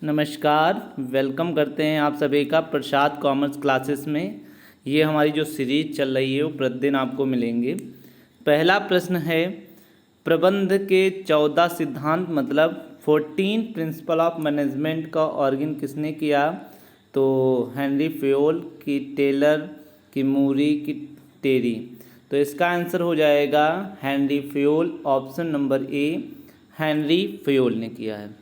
नमस्कार। वेलकम करते हैं आप सभी का प्रसाद कॉमर्स क्लासेस में। ये हमारी जो सीरीज चल रही है वो प्रतिदिन आपको मिलेंगे। पहला प्रश्न है, प्रबंध के 14 सिद्धांत मतलब 14 प्रिंसिपल ऑफ मैनेजमेंट का ऑर्गन किसने किया? तो हेनरी फेयोल की, टेलर की, मूरी की, टेरी। तो इसका आंसर हो जाएगा हेनरी फेयोल, ऑप्शन नंबर ए, हेनरी फेयोल ने किया है।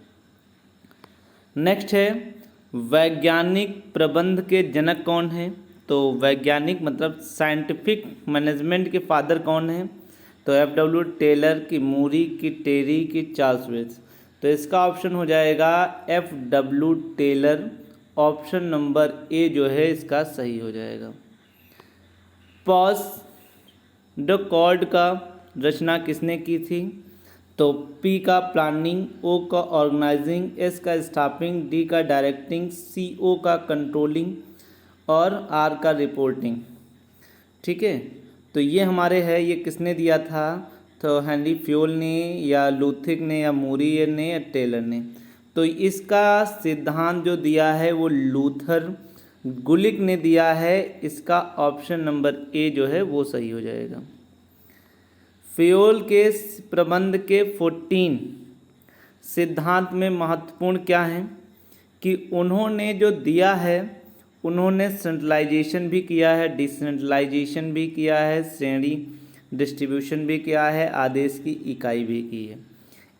नेक्स्ट है, वैज्ञानिक प्रबंध के जनक कौन है? तो वैज्ञानिक मतलब साइंटिफिक मैनेजमेंट के फादर कौन है? तो एफ.डब्ल्यू. टेलर की, मूरी की, टेरी की, चार्ल्स वेल्स। तो इसका ऑप्शन हो जाएगा F W. Taylor, option number A जो है इसका सही हो जाएगा। पॉज द कॉर्ड का रचना किसने की थी? तो पी का प्लानिंग, ओ का ऑर्गेनाइजिंग, एस का स्टाफिंग, डी का डायरेक्टिंग, सी ओ का कंट्रोलिंग और आर का रिपोर्टिंग। ठीक है, तो ये हमारे है, ये किसने दिया था? तो हेनरी फ्योल ने या लूथिक ने या मूरी ने या टेलर ने। तो इसका सिद्धांत जो दिया है वो लूथर गुलिक ने दिया है। इसका ऑप्शन नंबर ए जो है वो सही हो जाएगा। फेयोल के प्रबंध के 14 सिद्धांत में महत्वपूर्ण क्या है कि उन्होंने जो दिया है, उन्होंने सेंट्रलाइजेशन भी किया है, डिसेंट्रलाइजेशन भी किया है, श्रेणी डिस्ट्रीब्यूशन भी किया है, आदेश की इकाई भी की है।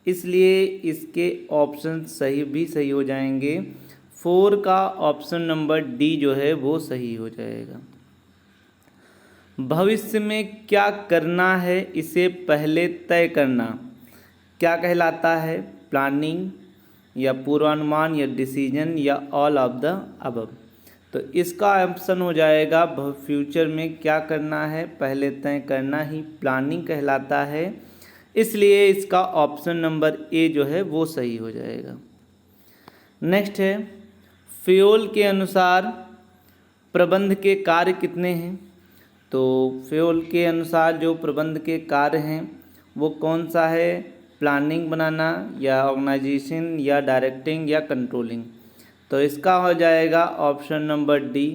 इसलिए इसके ऑप्शन सही हो जाएंगे। 4 का ऑप्शन नंबर डी जो है वो सही हो जाएगा। भविष्य में क्या करना है इसे पहले तय करना क्या कहलाता है? प्लानिंग या पूर्वानुमान या डिसीजन या ऑल ऑफ द अबव। तो इसका ऑप्शन हो जाएगा फ्यूचर में क्या करना है पहले तय करना ही प्लानिंग कहलाता है। इसलिए इसका ऑप्शन नंबर ए जो है वो सही हो जाएगा। नेक्स्ट है, फेयोल के अनुसार प्रबंध के कार्य कितने हैं? तो फेयोल के अनुसार जो प्रबंध के कार्य हैं वो कौन सा है? प्लानिंग बनाना या ऑर्गेनाइजेशन या डायरेक्टिंग या कंट्रोलिंग। तो इसका हो जाएगा ऑप्शन नंबर डी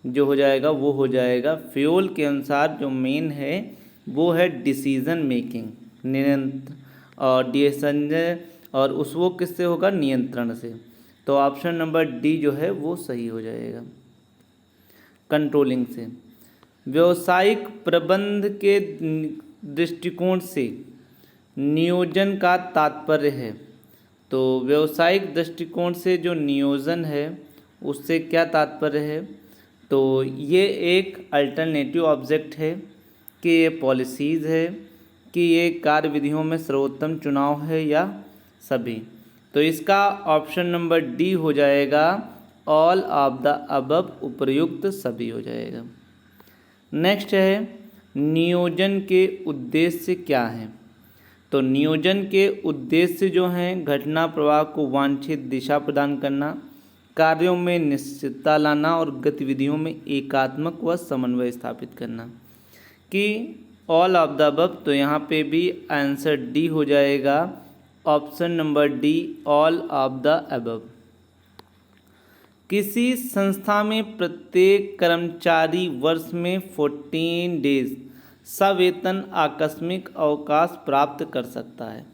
जो हो जाएगा वो हो जाएगा। फेयोल के अनुसार जो मेन है वो है डिसीजन मेकिंग, नियंत्रण और डिसीजन, और उस वो किससे होगा? नियंत्रण से। तो ऑप्शन नंबर डी जो है वो सही हो जाएगा, कंट्रोलिंग से। व्यावसायिक प्रबंध के दृष्टिकोण से नियोजन का तात्पर्य है। तो व्यावसायिक दृष्टिकोण से जो नियोजन है उससे क्या तात्पर्य है? तो ये एक अल्टरनेटिव ऑब्जेक्ट है कि ये पॉलिसीज़ है कि ये कार्य विधियों में सर्वोत्तम चुनाव है या सभी। तो इसका ऑप्शन नंबर डी हो जाएगा, ऑल ऑफ द अबव, उपर्युक्त सभी हो जाएगा। नेक्स्ट है, नियोजन के उद्देश्य क्या हैं? तो नियोजन के उद्देश्य जो हैं, घटना प्रवाह को वांछित दिशा प्रदान करना, कार्यों में निश्चितता लाना और गतिविधियों में एकात्मक व समन्वय स्थापित करना। कि ऑल ऑफ द अबव, तो यहाँ पे भी आंसर डी हो जाएगा, option number D, all of the above. किसी संस्था में प्रत्येक कर्मचारी वर्ष में 14 डेज सवेतन आकस्मिक अवकाश प्राप्त कर सकता है।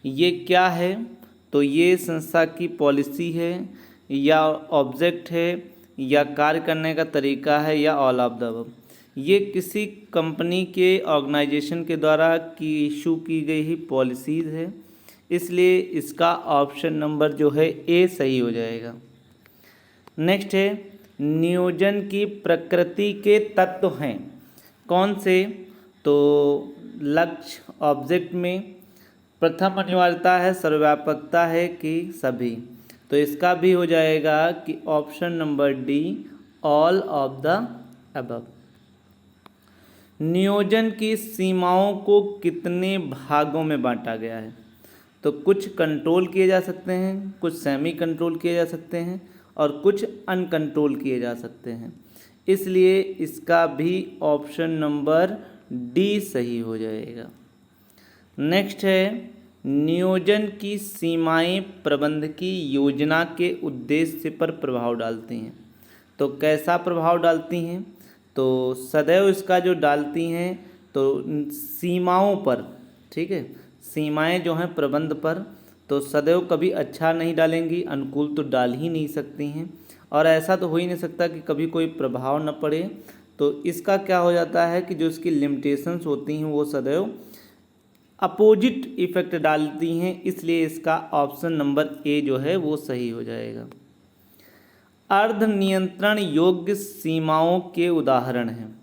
ये क्या है? तो ये संस्था की पॉलिसी है या ऑब्जेक्ट है या कार्य करने का तरीका है या ऑल ऑफ द अबव। ये किसी कंपनी के ऑर्गेनाइजेशन के द्वारा की इशू की गई ही पॉलिसीज़ है। इसलिए इसका ऑप्शन नंबर जो है ए सही हो जाएगा। नेक्स्ट है, नियोजन की प्रकृति के तत्व हैं कौन से? तो लक्ष्य ऑब्जेक्ट में प्रथम अनिवार्यता है, सर्वव्यापकता है कि सभी। तो इसका भी हो जाएगा कि option number D, all of the above. नियोजन की सीमाओं को कितने भागों में बांटा गया है? तो कुछ कंट्रोल किए जा सकते हैं, कुछ सेमी कंट्रोल किए जा सकते हैं और कुछ अनकंट्रोल किए जा सकते हैं। इसलिए इसका भी ऑप्शन नंबर डी सही हो जाएगा। नेक्स्ट है, नियोजन की सीमाएं प्रबंधकीय योजना के उद्देश्य पर प्रभाव डालती हैं। तो कैसा प्रभाव डालती हैं? तो सदैव इसका जो डालती हैं तो सीमाओं पर, ठीक है, सीमाएं जो हैं प्रबंध पर, तो सदैव कभी अच्छा नहीं डालेंगी, अनुकूल तो डाल ही नहीं सकती हैं, और ऐसा तो हो ही नहीं सकता कि कभी कोई प्रभाव न पड़े। तो इसका क्या हो जाता है कि जो इसकी लिमिटेशंस होती हैं वो सदैव अपोजिट इफेक्ट डालती हैं, इसलिए इसका ऑप्शन नंबर ए जो है वो सही हो जाएगा। अर्ध नियंत्रण योग्य सीमाओं के उदाहरण हैं,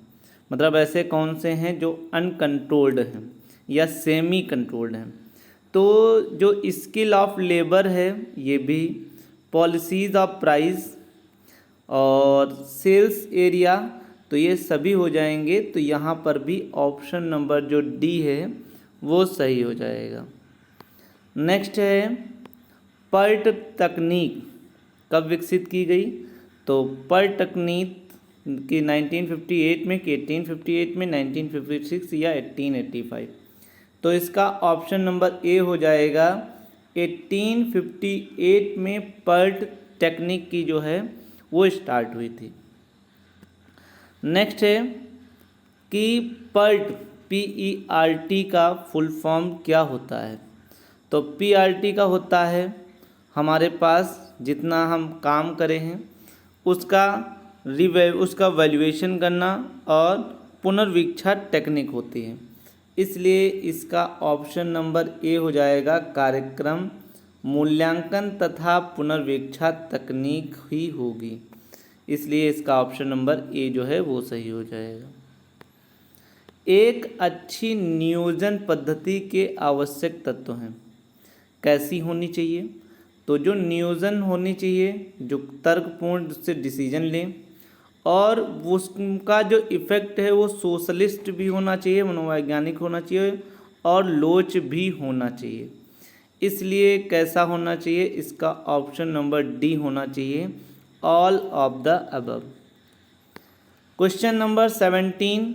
मतलब ऐसे कौन से हैं जो अनकंट्रोल्ड हैं या सेमी कंट्रोल्ड हैं? तो जो स्किल ऑफ लेबर है ये भी, पॉलिसीज ऑफ प्राइस और सेल्स एरिया, तो ये सभी हो जाएंगे। तो यहाँ पर भी ऑप्शन नंबर जो डी है वो सही हो जाएगा। नेक्स्ट है पर्ट तकनीक कब विकसित की गई? तो पर्ट तकनीक की 1958 में, कि 1858 में, 1956 या 1885? तो इसका ऑप्शन नंबर ए हो जाएगा। 1858 में पर्ट टेक्निक की जो है वो स्टार्ट हुई थी। नेक्स्ट है कि पर्ट PERT का फुल फॉर्म क्या होता है? तो PRT का होता है हमारे पास जितना हम काम करें हैं उसका वैल्यूएशन करना और पुनर्वीक्षा टेक्निक होती है, इसलिए इसका ऑप्शन नंबर ए हो जाएगा। कार्यक्रम मूल्यांकन तथा पुनर्वीक्षा तकनीक ही होगी, इसलिए इसका ऑप्शन नंबर ए जो है वो सही हो जाएगा। एक अच्छी नियोजन पद्धति के आवश्यक तत्व हैं, कैसी होनी चाहिए? तो जो नियोजन होनी चाहिए जो तर्कपूर्ण से डिसीजन लें, और उसका जो इफ़ेक्ट है वो सोशलिस्ट भी होना चाहिए, मनोवैज्ञानिक होना चाहिए और लोच भी होना चाहिए। इसलिए कैसा होना चाहिए? इसका ऑप्शन नंबर डी होना चाहिए, all of the above. Question number 17,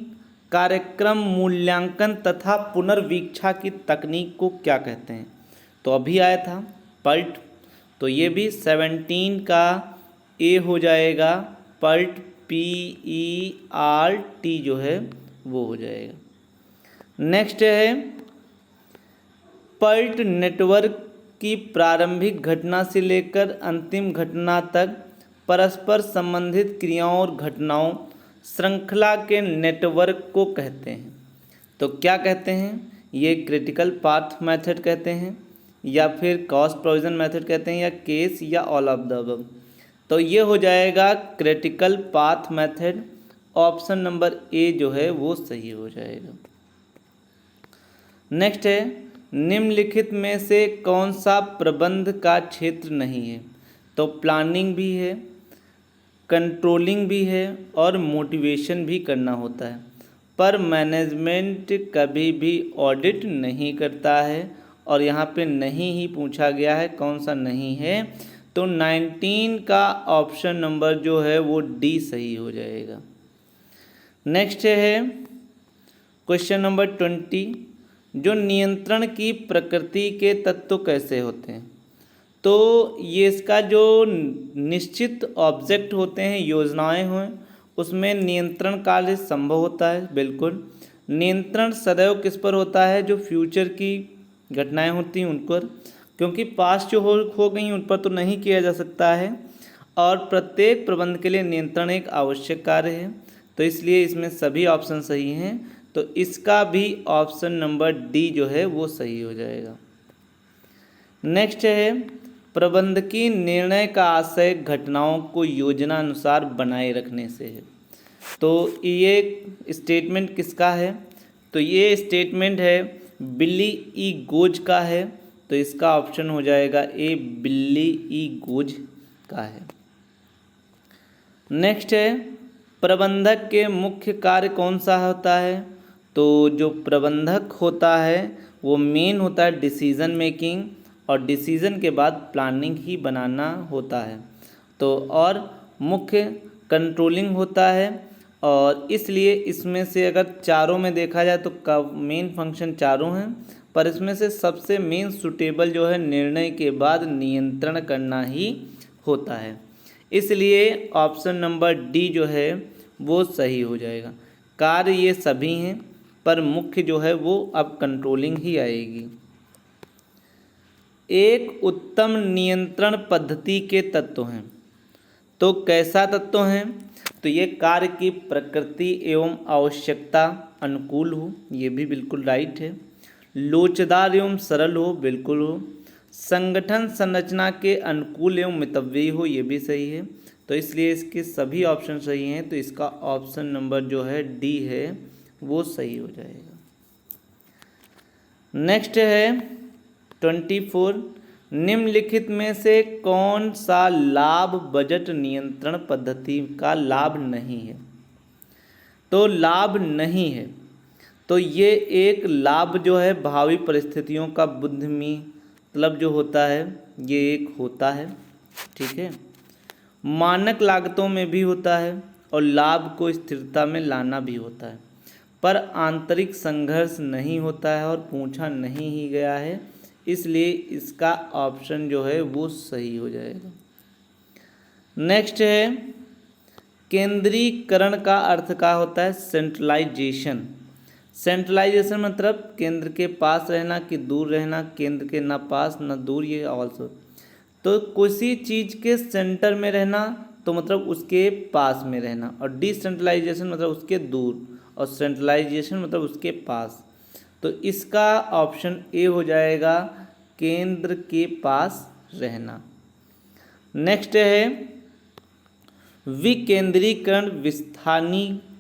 कार्यक्रम मूल्यांकन तथा पुनर्वीक्षा की तकनीक को क्या कहते हैं? तो अभी आया था पर्ट, तो ये भी 17 का ए हो जाएगा। पर्ट PERT जो है वो हो जाएगा। नेक्स्ट है पर्ट नेटवर्क की प्रारंभिक घटना से लेकर अंतिम घटना तक परस्पर संबंधित क्रियाओं और घटनाओं श्रृंखला के नेटवर्क को कहते हैं। तो क्या कहते हैं? ये क्रिटिकल पाथ मेथड कहते हैं, या फिर कॉस्ट प्रोविजन मेथड कहते हैं, या केस, या ऑल ऑफ द अबव। तो ये हो जाएगा critical path method, option number A जो है वो सही हो जाएगा। नेक्स्ट है निम्नलिखित में से कौन सा प्रबंध का क्षेत्र नहीं है? तो प्लानिंग भी है, कंट्रोलिंग भी है और मोटिवेशन भी करना होता है, पर मैनेजमेंट कभी भी ऑडिट नहीं करता है, और यहाँ पे नहीं ही पूछा गया है कौन सा नहीं है। तो 19 का ऑप्शन नंबर जो है वो डी सही हो जाएगा। नेक्स्ट है क्वेश्चन नंबर 20, जो नियंत्रण की प्रकृति के तत्व कैसे होते हैं? तो ये इसका जो निश्चित ऑब्जेक्ट होते हैं, योजनाएं हों, उसमें नियंत्रण कार्य संभव होता है। बिल्कुल, नियंत्रण सदैव किस पर होता है? जो फ्यूचर की घटनाएं होती हैं उन पर, क्योंकि पास्ट जो हो गई उन पर तो नहीं किया जा सकता है, और प्रत्येक प्रबंध के लिए नियंत्रण एक आवश्यक कार्य है, तो इसलिए इसमें सभी ऑप्शन सही हैं। तो इसका भी ऑप्शन नंबर डी जो है वो सही हो जाएगा। नेक्स्ट है प्रबंधकीय निर्णय का आशय घटनाओं को योजना अनुसार बनाए रखने से है। तो ये स्टेटमेंट किसका है? तो ये स्टेटमेंट है बिली ई गोज का है, तो इसका ऑप्शन हो जाएगा ए, बिली ई गोज का है। नेक्स्ट है प्रबंधक के मुख्य कार्य कौन सा होता है? तो जो प्रबंधक होता है वो मेन होता है डिसीज़न मेकिंग, और डिसीज़न के बाद प्लानिंग ही बनाना होता है। तो और मुख्य कंट्रोलिंग होता है, और इसलिए इसमें से अगर चारों में देखा जाए तो मेन फंक्शन चारों हैं, पर इसमें से सबसे मेन सुटेबल जो है निर्णय के बाद नियंत्रण करना ही होता है। इसलिए ऑप्शन नंबर डी जो है वो सही हो जाएगा। कार्य ये सभी हैं पर मुख्य जो है वो अब कंट्रोलिंग ही आएगी। एक उत्तम नियंत्रण पद्धति के तत्व हैं। तो कैसा तत्व हैं? तो ये कार्य की प्रकृति एवं आवश्यकता अनुकूल हो, ये भी बिल्कुल राइट है। लोचदार एवं सरल हो, बिल्कुल हो। संगठन संरचना के अनुकूल एवं मितव्ययी हो, ये भी सही है। तो इसलिए इसके सभी ऑप्शन सही हैं। तो इसका ऑप्शन नंबर जो है डी है वो सही हो जाएगा। नेक्स्ट है 24। निम्नलिखित में से कौन सा लाभ बजट नियंत्रण पद्धति का लाभ नहीं है? तो लाभ नहीं है तो ये एक लाभ जो है भावी परिस्थितियों का बुद्धिमी मतलब जो होता है ये एक होता है, ठीक है। मानक लागतों में भी होता है और लाभ को स्थिरता में लाना भी होता है, पर आंतरिक संघर्ष नहीं होता है और पूछा नहीं ही गया है, इसलिए इसका ऑप्शन जो है वो सही हो जाएगा। नेक्स्ट है केंद्रीकरण का अर्थ क्या होता है? सेंट्रलाइजेशन। सेंट्रलाइजेशन मतलब केंद्र के पास रहना कि दूर रहना, केंद्र के ना पास ना दूर, ये ऑल्सो। तो किसी चीज़ के सेंटर में रहना तो मतलब उसके पास में रहना, और डिसेंट्रलाइजेशन मतलब उसके दूर, और सेंट्रलाइजेशन मतलब उसके पास। तो इसका ऑप्शन ए हो जाएगा, केंद्र के पास रहना। नेक्स्ट है विकेंद्रीकरण विस्थानीकरण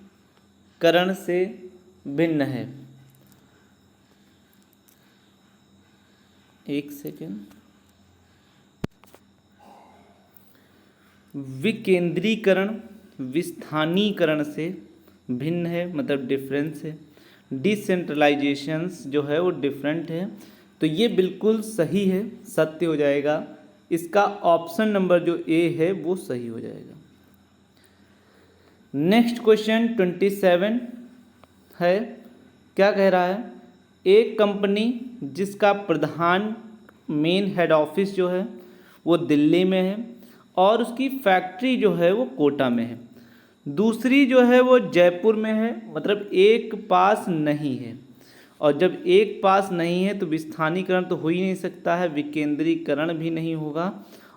से भिन्न है। एक सेकेंड। विकेंद्रीकरण विस्थानीकरण से भिन्न है मतलब डिफरेंस है। डिसेंट्रलाइजेशंस जो है वो डिफरेंट है। तो ये बिल्कुल सही है, सत्य हो जाएगा। इसका ऑप्शन नंबर जो ए है वो सही हो जाएगा। नेक्स्ट क्वेश्चन 27 है। क्या कह रहा है? एक कंपनी जिसका प्रधान मेन हेड ऑफिस जो है वो दिल्ली में है और उसकी फैक्ट्री जो है वो कोटा में है, दूसरी जो है वो जयपुर में है, मतलब एक पास नहीं है। और जब एक पास नहीं है तो विस्थानीकरण तो हो ही नहीं सकता है, विकेंद्रीकरण भी नहीं होगा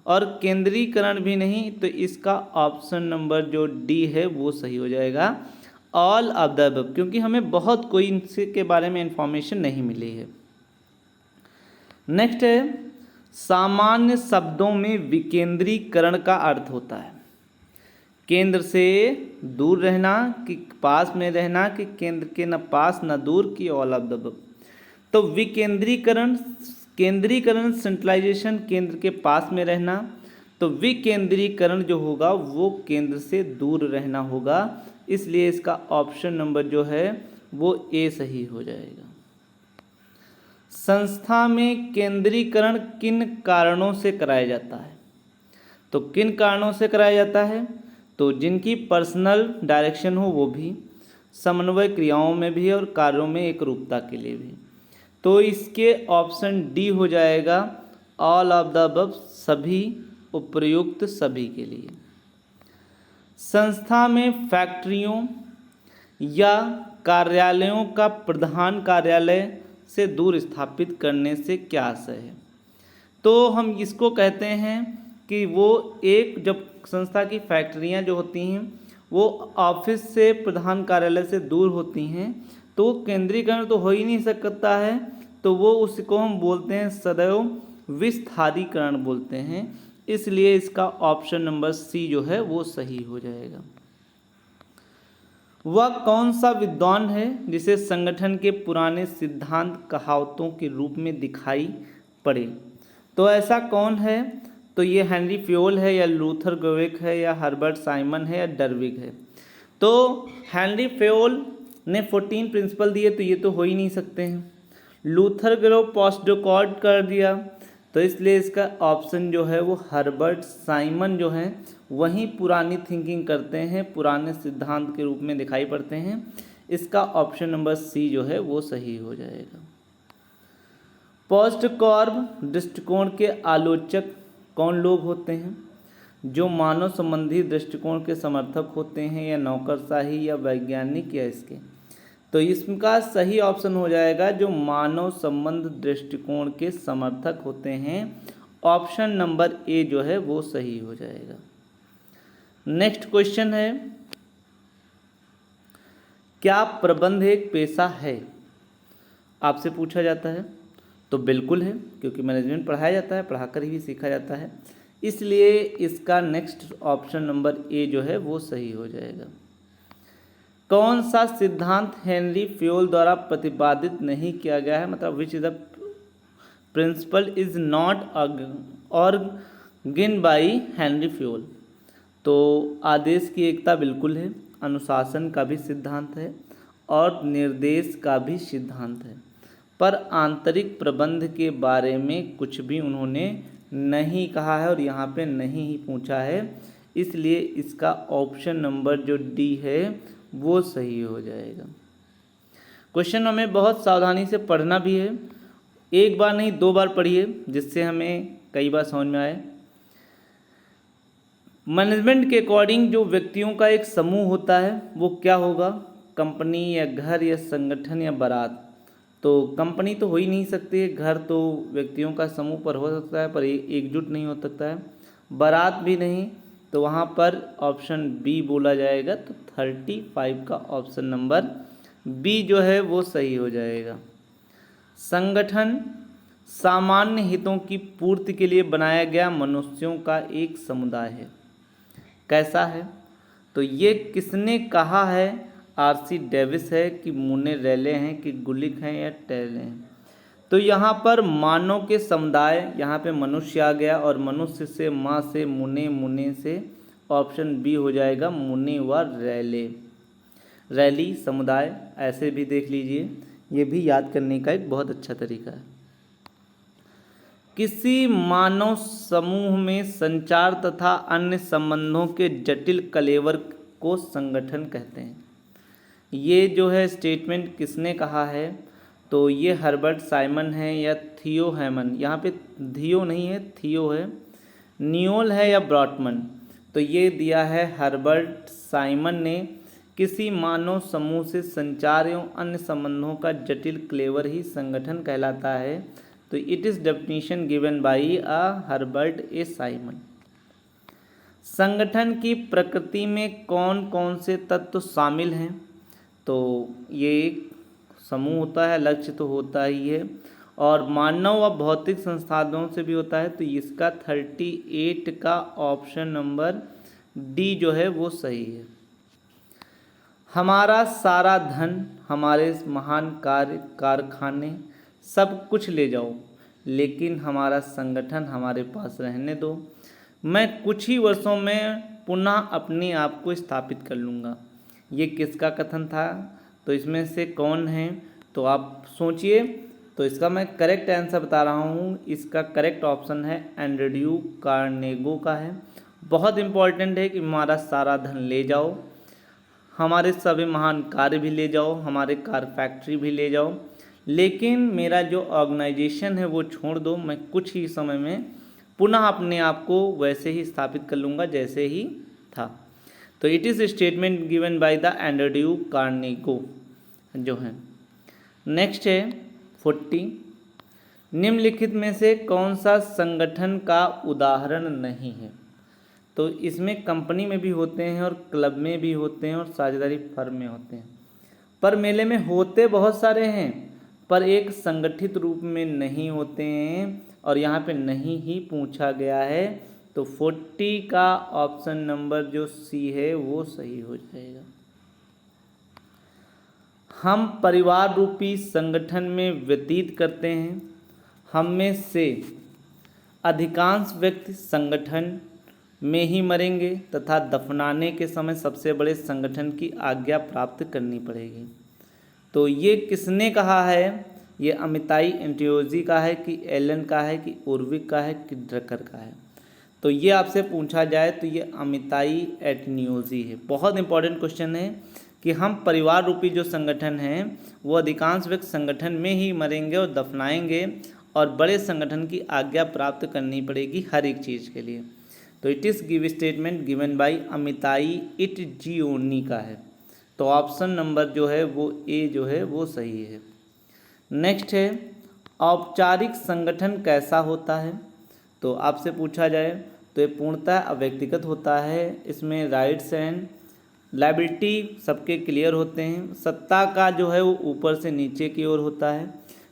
और केंद्रीकरण भी नहीं। तो इसका ऑप्शन नंबर जो डी है वो सही हो जाएगा, ऑल ऑफ द अबव, क्योंकि हमें बहुत कोई इनसे के बारे में इंफॉर्मेशन नहीं मिली है। नेक्स्ट है सामान्य शब्दों में विकेंद्रीकरण का अर्थ होता है केंद्र से दूर रहना कि पास में रहना, कि केंद्र के न पास न दूर, की ऑल ऑफ द अबव। तो विकेंद्रीकरण, केंद्रीकरण सेंट्रलाइजेशन केंद्र के पास में रहना, तो विकेंद्रीकरण जो होगा वो केंद्र से दूर रहना होगा, इसलिए इसका ऑप्शन नंबर जो है वो ए सही हो जाएगा। संस्था में केंद्रीकरण किन कारणों से कराया जाता है? तो किन कारणों से कराया जाता है? तो जिनकी पर्सनल डायरेक्शन हो वो भी, समन्वय क्रियाओं में भी और कार्यों में एकरूपता के लिए भी। तो इसके ऑप्शन डी हो जाएगा, ऑल ऑफ द अबव, सभी उपयुक्त सभी के लिए। संस्था में फैक्ट्रियों या कार्यालयों का प्रधान कार्यालय से दूर स्थापित करने से क्या आशय है? तो हम इसको कहते हैं कि वो एक, जब संस्था की फैक्ट्रियां जो होती हैं वो ऑफिस से प्रधान कार्यालय से दूर होती हैं तो केंद्रीकरण तो हो ही नहीं सकता है, तो वो उसको हम बोलते हैं सदैव विस्तारीकरण बोलते हैं, इसलिए इसका ऑप्शन नंबर सी जो है वो सही हो जाएगा। वह कौन सा विद्वान है जिसे संगठन के पुराने सिद्धांत कहावतों के रूप में दिखाई पड़े? तो ऐसा कौन है? तो ये हेनरी फ्योल है या लूथर गोवेक है या हर्बर्ट साइमन है या डर्विग है। तो हेनरी फ्योल ने 14 प्रिंसिपल दिए तो ये तो हो ही नहीं सकते हैं। लूथर ग्रोव पोस्टडोकॉर्ड कर दिया, तो इसलिए इसका ऑप्शन जो है वो हर्बर्ट साइमन जो है वहीं पुरानी थिंकिंग करते हैं, पुराने सिद्धांत के रूप में दिखाई पड़ते हैं। इसका ऑप्शन नंबर सी जो है वो सही हो जाएगा। पोस्ट कॉर्ब दृष्टिकोण के आलोचक कौन लोग होते हैं? जो मानव संबंधी दृष्टिकोण के समर्थक होते हैं, या नौकरशाही, या वैज्ञानिक, या इसके। तो इसका सही ऑप्शन हो जाएगा जो मानव संबंध दृष्टिकोण के समर्थक होते हैं। ऑप्शन नंबर ए जो है वो सही हो जाएगा। नेक्स्ट क्वेश्चन है, क्या प्रबंध एक पेशा है? आपसे पूछा जाता है। तो बिल्कुल है, क्योंकि मैनेजमेंट पढ़ाया जाता है, पढ़ाकर ही सीखा जाता है, इसलिए इसका नेक्स्ट ऑप्शन नंबर ए जो है वो सही हो जाएगा। कौन सा सिद्धांत हेनरी फ्योल द्वारा प्रतिपादित नहीं किया गया है? मतलब which is the principle is not organ by Henry Fayol. तो आदेश की एकता बिल्कुल है, अनुशासन का भी सिद्धांत है, और निर्देश का भी सिद्धांत है, पर आंतरिक प्रबंध के बारे में कुछ भी उन्होंने नहीं कहा है, और यहाँ पे नहीं ही पूछा है, इसलिए इसका ऑप्शन नंबर जो डी है वो सही हो जाएगा। क्वेश्चन हमें बहुत सावधानी से पढ़ना भी है, एक बार नहीं 2 बार पढ़िए, जिससे हमें कई बार समझ में आए। मैनेजमेंट के अकॉर्डिंग जो व्यक्तियों का एक समूह होता है वो क्या होगा? कंपनी, या घर, या संगठन, या बारात। तो कंपनी तो हो ही नहीं सकती है, घर तो व्यक्तियों का समूह पर हो सकता है पर एकजुट नहीं हो सकता है, बारात भी नहीं, तो वहाँ पर ऑप्शन बी बोला जाएगा। तो 35 का ऑप्शन नंबर बी जो है वो सही हो जाएगा। संगठन सामान्य हितों की पूर्ति के लिए बनाया गया मनुष्यों का एक समुदाय है। कैसा है? तो ये किसने कहा है? आरसी डेविस है, कि मुने रेले हैं, कि गुलिक हैं, या टेले हैं? तो यहाँ पर मानव के समुदाय, यहाँ पे मनुष्य आ गया, और मनुष्य से माँ से मुने, मुने से ऑप्शन बी हो जाएगा, मुने व रैले। रैली समुदाय ऐसे भी देख लीजिए, ये भी याद करने का एक बहुत अच्छा तरीका है। किसी मानव समूह में संचार तथा अन्य संबंधों के जटिल कलेवर को संगठन कहते हैं। ये जो है स्टेटमेंट किसने कहा है? तो ये हर्बर्ट साइमन है, या थियो हैमन। यहाँ पे थियो नहीं है, थियो है। नियोल है, या ब्रॉटमन। तो ये दिया है हर्बर्ट साइमन ने। किसी मानव समूह से संचार एवं अन्य संबंधों का जटिल क्लेवर ही संगठन कहलाता है। तो it is definition given by Herbert A Simon. संगठन की प्रकृति में कौन कौन से तत्व शामिल हैं? तो ये एक समूह होता है, लक्ष्य तो होता ही है, और मानव व भौतिक संसाधनों से भी होता है। तो इसका 38 का ऑप्शन नंबर डी जो है वो सही है। हमारा सारा धन, हमारे महान कार्य, कारखाने, सब कुछ ले जाओ, लेकिन हमारा संगठन हमारे पास रहने दो। मैं कुछ ही वर्षों में पुनः अपने आप को स्थापित कर लूँगा। ये किसका कथन था? तो इसमें से कौन है? तो आप सोचिए। तो इसका मैं करेक्ट आंसर बता रहा हूँ, इसका करेक्ट ऑप्शन है एंड्रयू कार्नेगो का है। बहुत इंपॉर्टेंट है कि हमारा सारा धन ले जाओ, हमारे सभी महान कार्य भी ले जाओ, हमारे कार फैक्ट्री भी ले जाओ, लेकिन मेरा जो ऑर्गेनाइजेशन है वो छोड़ दो। मैं कुछ ही समय में पुनः अपने आप को वैसे ही स्थापित कर लूँगा जैसे ही था। तो it is statement given by the Andrew Carnegie जो है। नेक्स्ट है 40। निम्नलिखित में से कौन सा संगठन का उदाहरण नहीं है? तो इसमें कंपनी में भी होते हैं, और क्लब में भी होते हैं, और साझेदारी फर्म में होते हैं। पर मेले में होते बहुत सारे हैं, पर एक संगठित रूप में नहीं होते हैं, और यहाँ पे नहीं ही पूछा गया है। तो 40 का ऑप्शन नंबर जो सी है वो सही हो जाएगा। हम परिवार रूपी संगठन में व्यतीत करते हैं। हम में से अधिकांश व्यक्ति संगठन में ही मरेंगे तथा दफनाने के समय सबसे बड़े संगठन की आज्ञा प्राप्त करनी पड़ेगी। तो ये किसने कहा है? ये अमिताई एंटियोजी का है, कि एलन का है, कि उर्विक का है, कि ड्रकर का है? तो ये आपसे पूछा जाए तो ये अमिताई एंटियोजी है। बहुत इंपॉर्टेंट क्वेश्चन है कि हम परिवार रूपी जो संगठन हैं वो अधिकांश व्यक्ति संगठन में ही मरेंगे और दफनाएंगे, और बड़े संगठन की आज्ञा प्राप्त करनी पड़ेगी हर एक चीज़ के लिए। तो it is give statement given by Amitai Etzioni का है। तो ऑप्शन नंबर जो है वो ए जो है वो सही है। नेक्स्ट है औपचारिक संगठन कैसा होता है। तो आपसे पूछा जाए तो ये पूर्णतः अव्यक्तिगत होता है। इसमें राइट्स एंड लायबिलिटी सबके क्लियर होते हैं। सत्ता का जो है वो ऊपर से नीचे की ओर होता है।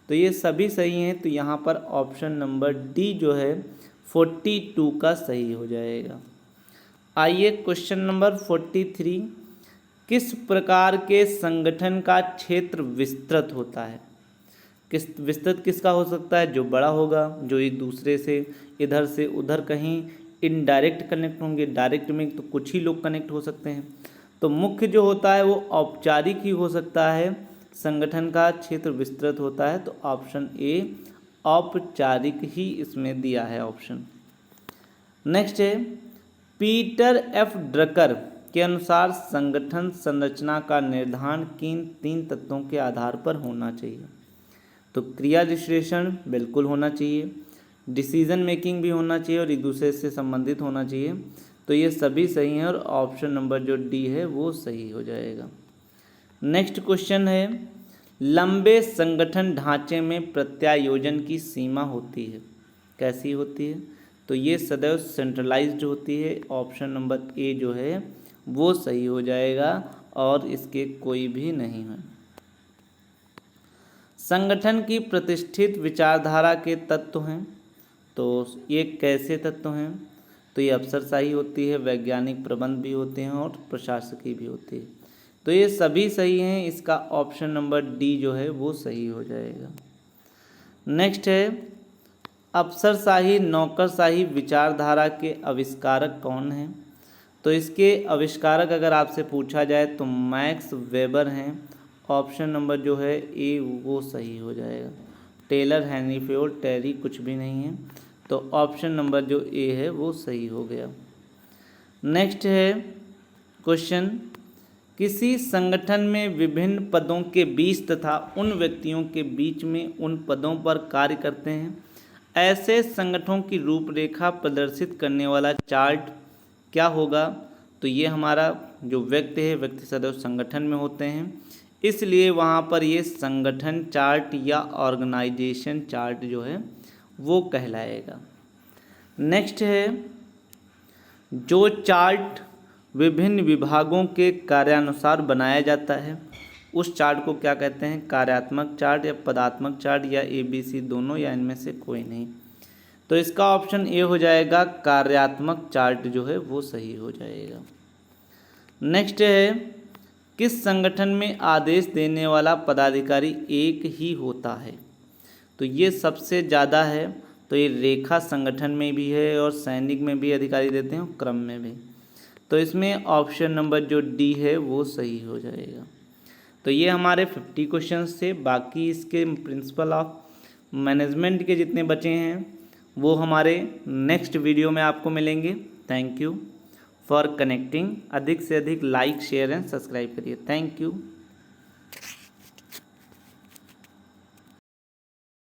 तो ये सभी सही हैं। तो यहाँ पर ऑप्शन नंबर डी जो है 42 का सही हो जाएगा। आइए क्वेश्चन नंबर 43, किस प्रकार के संगठन का क्षेत्र विस्तृत होता है। किस विस्तृत किसका हो सकता है, जो बड़ा होगा, जो एक दूसरे से इधर से उधर कहीं इनडायरेक्ट कनेक्ट होंगे, डायरेक्ट में तो कुछ ही लोग कनेक्ट हो सकते हैं। तो मुख्य जो होता है वो औपचारिक ही हो सकता है, संगठन का क्षेत्र विस्तृत होता है। तो ऑप्शन ए औपचारिक ही इसमें दिया है ऑप्शन। नेक्स्ट है पीटर एफ ड्रकर के अनुसार संगठन संरचना का निर्धारण किन 3 तत्वों के आधार पर होना चाहिए। तो क्रिया विश्लेषण बिल्कुल होना चाहिए, डिसीजन मेकिंग भी होना चाहिए और एक दूसरे से संबंधित होना चाहिए। तो ये सभी सही हैं और ऑप्शन नंबर जो डी है वो सही हो जाएगा। नेक्स्ट क्वेश्चन है लंबे संगठन ढांचे में प्रत्यायोजन की सीमा होती है, कैसी होती है। तो ये सदैव सेंट्रलाइज्ड होती है। ऑप्शन नंबर ए जो है वो सही हो जाएगा और इसके कोई भी नहीं है। संगठन की प्रतिष्ठित विचारधारा के तत्व हैं। तो ये कैसे तत्व हैं। तो ये अफसरशाही होती है, वैज्ञानिक प्रबंध भी होते हैं और प्रशासकी भी होती है। तो ये सभी सही हैं। इसका ऑप्शन नंबर डी जो है वो सही हो जाएगा। नेक्स्ट है अफसरशाही नौकरशाही विचारधारा के आविष्कारक कौन हैं। तो इसके आविष्कारक अगर आपसे पूछा जाए तो मैक्स वेबर हैं। ऑप्शन नंबर जो है ए वो सही हो जाएगा। टेलर, हेनरी फोर्ड, टेरी कुछ भी नहीं है। तो ऑप्शन नंबर जो ए है वो सही हो गया। नेक्स्ट है क्वेश्चन किसी संगठन में विभिन्न पदों के बीच तथा उन व्यक्तियों के बीच में उन पदों पर कार्य करते हैं ऐसे संगठनों की रूपरेखा प्रदर्शित करने वाला चार्ट क्या होगा। तो ये हमारा जो व्यक्ति है, व्यक्ति सदैव संगठन में होते हैं, इसलिए वहाँ पर ये संगठन चार्ट या ऑर्गेनाइजेशन चार्ट जो है वो कहलाएगा। नेक्स्ट है जो चार्ट विभिन्न विभागों के कार्यानुसार बनाया जाता है उस चार्ट को क्या कहते हैं, कार्यात्मक चार्ट या पदात्मक चार्ट या ABC दोनों या इनमें से कोई नहीं। तो इसका ऑप्शन ए हो जाएगा, कार्यात्मक चार्ट जो है वो सही हो जाएगा। नेक्स्ट है किस संगठन में आदेश देने वाला पदाधिकारी एक ही होता है। तो ये सबसे ज़्यादा है। तो ये रेखा संगठन में भी है और सैनिक में भी अधिकारी देते हैं, क्रम में भी। तो इसमें ऑप्शन नंबर जो डी है वो सही हो जाएगा। तो ये हमारे 50 क्वेश्चंस थे। बाकी इसके प्रिंसिपल ऑफ मैनेजमेंट के जितने बचे हैं वो हमारे नेक्स्ट वीडियो में आपको मिलेंगे। Thank you for connecting. अधिक से अधिक लाइक, शेयर एंड सब्सक्राइब करिए। Thank you.